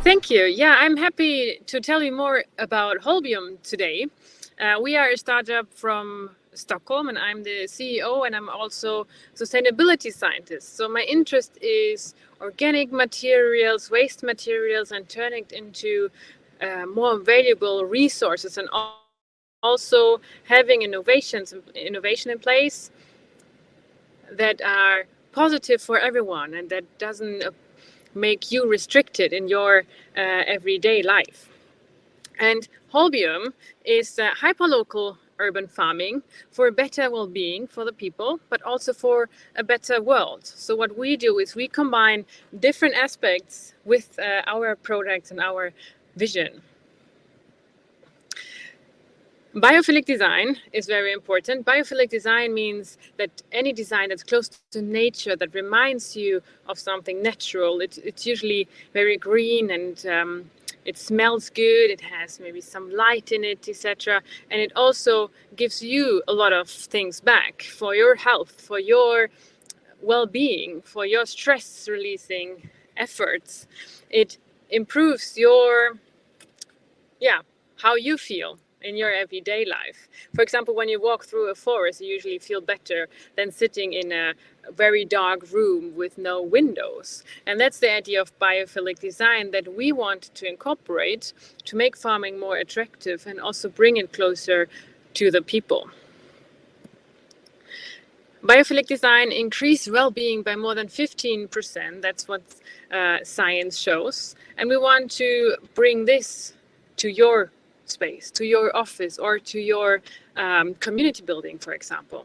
Thank you. Yeah, I'm happy to tell you more about Hollbium today. We are a startup from Stockholm, and I'm the CEO, and I'm also sustainability scientist. So my interest is organic materials, waste materials, and turning it into more valuable resources, and also having innovation in place that are positive for everyone and that doesn't make you restricted in your everyday life. And Hollbium is hyperlocal urban farming for a better well-being for the people, but also for a better world. So what we do is we combine different aspects with our products and our vision. Biophilic design is very important. Biophilic design means that any design that's close to nature, that reminds you of something natural. It's usually very green, and it smells good. It has maybe some light in it, etc. And it also gives you a lot of things back for your health, for your well-being, for your stress-releasing efforts. It improves your, how you feel in your everyday life. For example, when you walk through a forest, you usually feel better than sitting in a very dark room with no windows. And that's the idea of biophilic design that we want to incorporate to make farming more attractive and also bring it closer to the people. Biophilic design increased well-being by more than 15%. That's what science shows. And we want to bring this to your space, to your office, or to your community building, for example.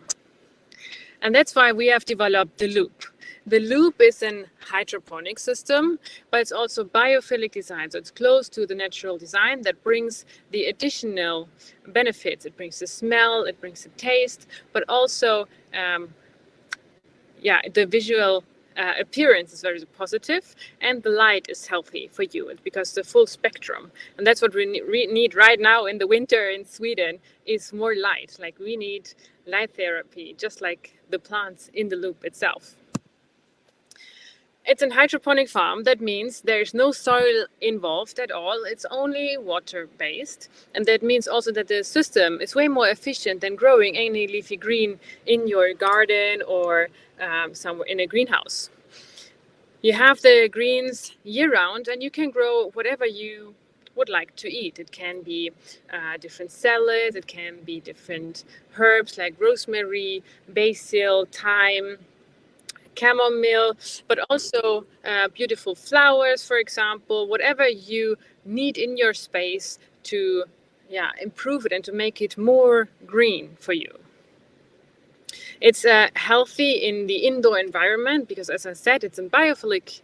And that's why we have developed the loop. The loop is an hydroponic system, but it's also biophilic design. So it's close to the natural design that brings the additional benefits. It brings the smell, it brings the taste, but also the visual appearance is very positive, and the light is healthy for you because the full spectrum. And that's what we need right now in the winter in Sweden is more light. Like we need light therapy, just like the plants in the loop itself. It's a hydroponic farm. That means there's no soil involved at all. It's only water-based. And that means also that the system is way more efficient than growing any leafy green in your garden or somewhere in a greenhouse. You have the greens year-round, and you can grow whatever you would like to eat. It can be different salads. It can be different herbs like rosemary, basil, thyme, chamomile, but also beautiful flowers, for example, whatever you need in your space to improve it and to make it more green for you. It's healthy in the indoor environment because, as I said, it's a biophilic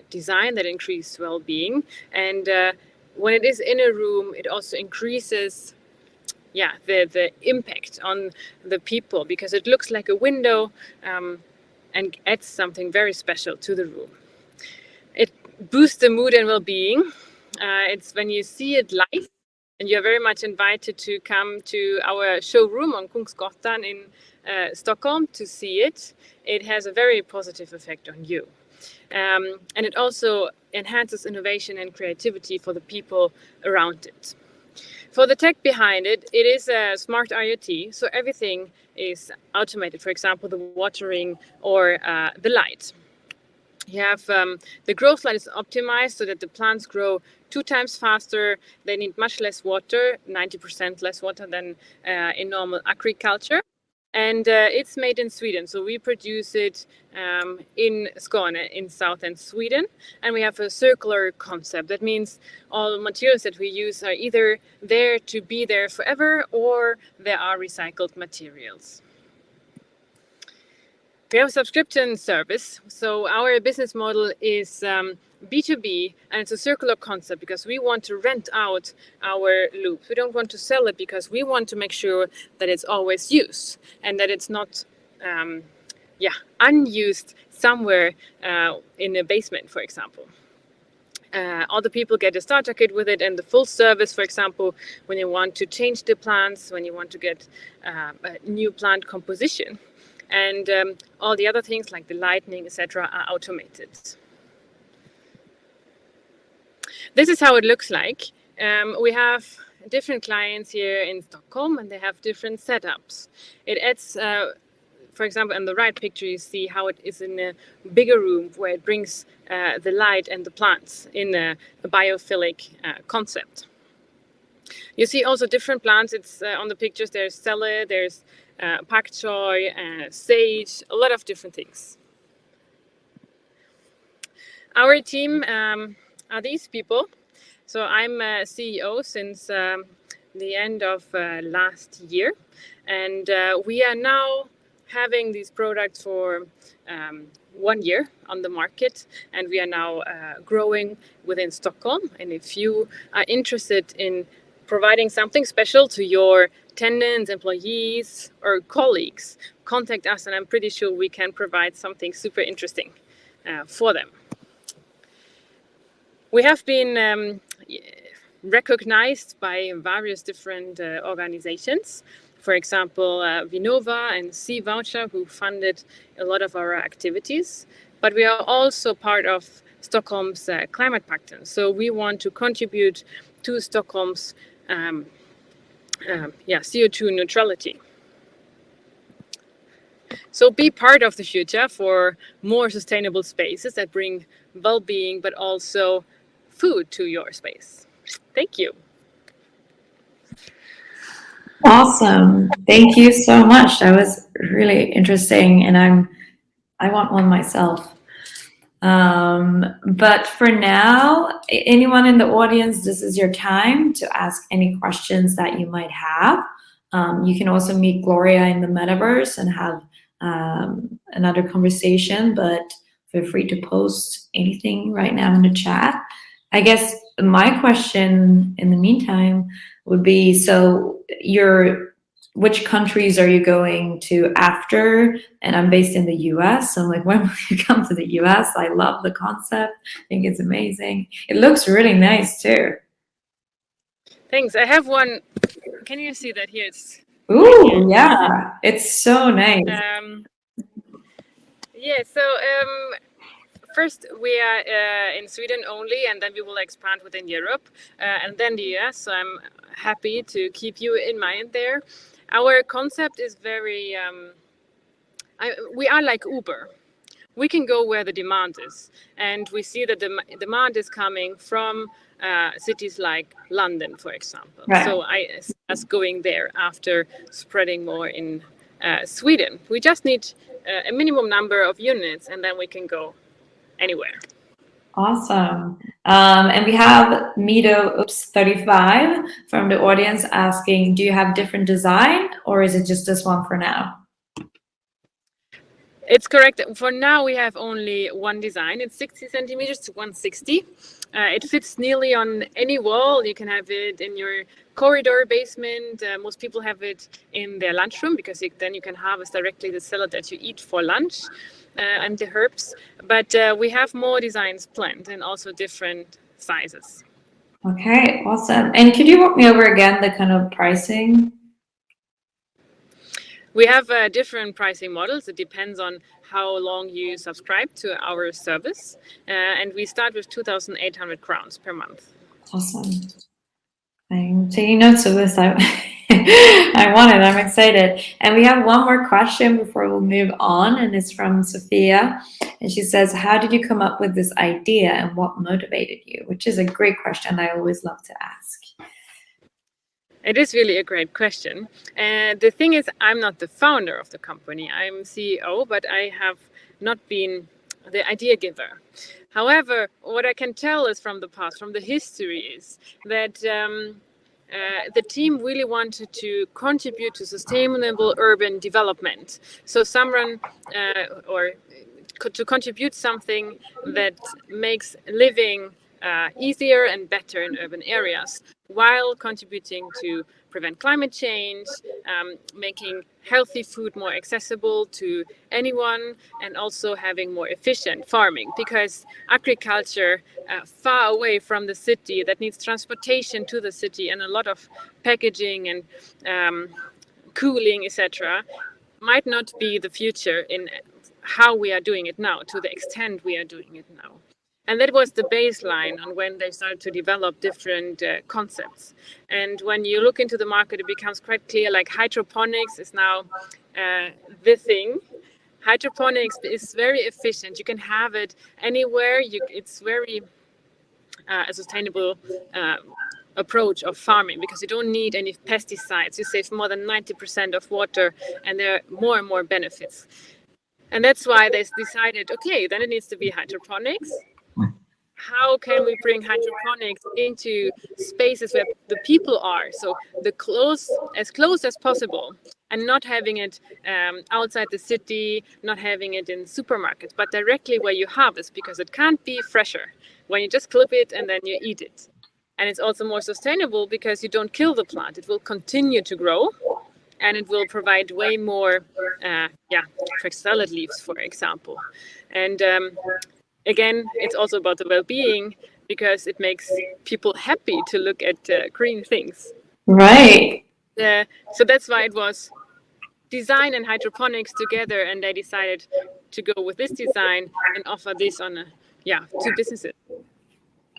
design that increases well-being. And when it is in a room, it also increases the impact on the people because it looks like a window and adds something very special to the room. It boosts the mood and well-being. It's when you see it live, and you're very much invited to come to our showroom on Kungsgatan in Stockholm to see it. It has a very positive effect on you. And it also enhances innovation and creativity for the people around it. For the tech behind it, it is a smart IoT, so everything is automated. For example, the watering or the light. You have the growth light is optimized so that the plants grow 2 times faster. They need much less water, 90% less water than in normal agriculture. And it's made in Sweden. So we produce it in Skåne, in southern Sweden. And we have a circular concept. That means all materials that we use are either there to be there forever, or they are recycled materials. We have a subscription service. So our business model is B2B, and it's a circular concept because we want to rent out our loops. We don't want to sell it because we want to make sure that it's always used and that it's not unused somewhere in a basement, for example. Other people get a starter kit with it and the full service, for example, when you want to change the plants, when you want to get a new plant composition. And all the other things like the lighting, etc., are automated. This is how it looks like. We have different clients here in Stockholm, and they have different setups. It adds, for example, in the right picture, you see how it is in a bigger room where it brings the light and the plants in a biophilic concept. You see also different plants. It's on the pictures. There's salad, there's pak choi, sage, a lot of different things. Our team are these people. So I'm a CEO since the end of last year, and we are now having these products for 1 year on the market, and we are now growing within Stockholm. And if you are interested in providing something special to your tenants, employees, or colleagues, contact us, and I'm pretty sure we can provide something super interesting for them. We have been recognized by various different organizations. For example, Vinnova and C Voucher, who funded a lot of our activities. But we are also part of Stockholm's Climate Pact. So we want to contribute to Stockholm's CO2 neutrality. So be part of the future for more sustainable spaces that bring well-being, but also food to your space. Thank you. Awesome. Thank you so much. That was really interesting, and I want one myself. But for now, anyone in the audience, this is your time to ask any questions that you might have. You can also meet Gloria in the metaverse and have another conversation, but feel free to post anything right now in the chat. I guess my question in the meantime would be, so which countries are you going to after? And I'm based in the US, so I'm like, when will you come to the US? I love the concept. I think it's amazing. It looks really nice too. Thanks. I have one. Can you see that here? Ooh, yeah, it's so nice. First we are in Sweden only, and then we will expand within Europe and then the US. So I'm happy to keep you in mind there. Our concept is very, we are like Uber. We can go where the demand is, and we see that the demand is coming from cities like London, for example. Right. So I see us going there after spreading more in Sweden. We just need a minimum number of units, and then we can go anywhere. Awesome. And we have Mido35 from the audience asking, do you have different design, or is it just this one for now? It's correct. For now, we have only one design. It's 60 centimeters to 160. It fits nearly on any wall. You can have it in your corridor basement. Most people have it in their lunchroom, because then you can harvest directly the salad that you eat for lunch and the herbs. But we have more designs planned, and also different sizes. Okay, awesome. And could you walk me over again the kind of pricing? We have different pricing models. It depends on how long you subscribe to our service. And we start with 2,800 crowns per month. Awesome. I'm taking notes of this. I want it. I'm excited. And we have one more question before we'll move on. And it's from Sophia. And she says, how did you come up with this idea, and what motivated you? Which is a great question I always love to ask. It is really a great question. And the thing is, I'm not the founder of the company. I'm CEO, but I have not been the idea giver. However, what I can tell is from the past, from the history, is that the team really wanted to contribute to sustainable urban development. So someone or to contribute something that makes living easier and better in urban areas, while contributing to prevent climate change, making healthy food more accessible to anyone, and also having more efficient farming, because agriculture far away from the city, that needs transportation to the city and a lot of packaging and cooling, etc., might not be the future in how we are doing it now, to the extent we are doing it now. And that was the baseline on when they started to develop different concepts. And when you look into the market, it becomes quite clear, like hydroponics is now the thing. Hydroponics is very efficient. You can have it anywhere. It's very a sustainable approach of farming, because you don't need any pesticides. You save more than 90% of water, and there are more and more benefits. And that's why they decided, okay, then it needs to be hydroponics. How can we bring hydroponics into spaces where the people are? So as close as possible, and not having it outside the city, not having it in supermarkets, but directly where you harvest, because it can't be fresher when you just clip it and then you eat it. And it's also more sustainable because you don't kill the plant. It will continue to grow, and it will provide way more fresh salad leaves, for example. And again, it's also about the well-being, because it makes people happy to look at green things. Right. So that's why it was design and hydroponics together, and they decided to go with this design and offer this on two businesses.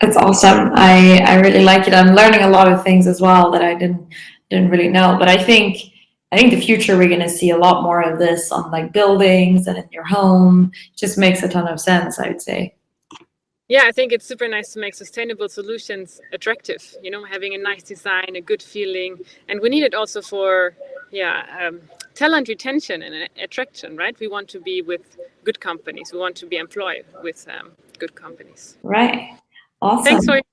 That's awesome. I really like it. I'm learning a lot of things as well that I didn't really know. But I think the future, we're going to see a lot more of this on like buildings and in your home. Just makes a ton of sense, I would say. Yeah, I think it's super nice to make sustainable solutions attractive, having a nice design, a good feeling. And we need it also for talent retention and attraction, right? We want to be with good companies. We want to be employed with good companies. Right. Awesome. Thanks for your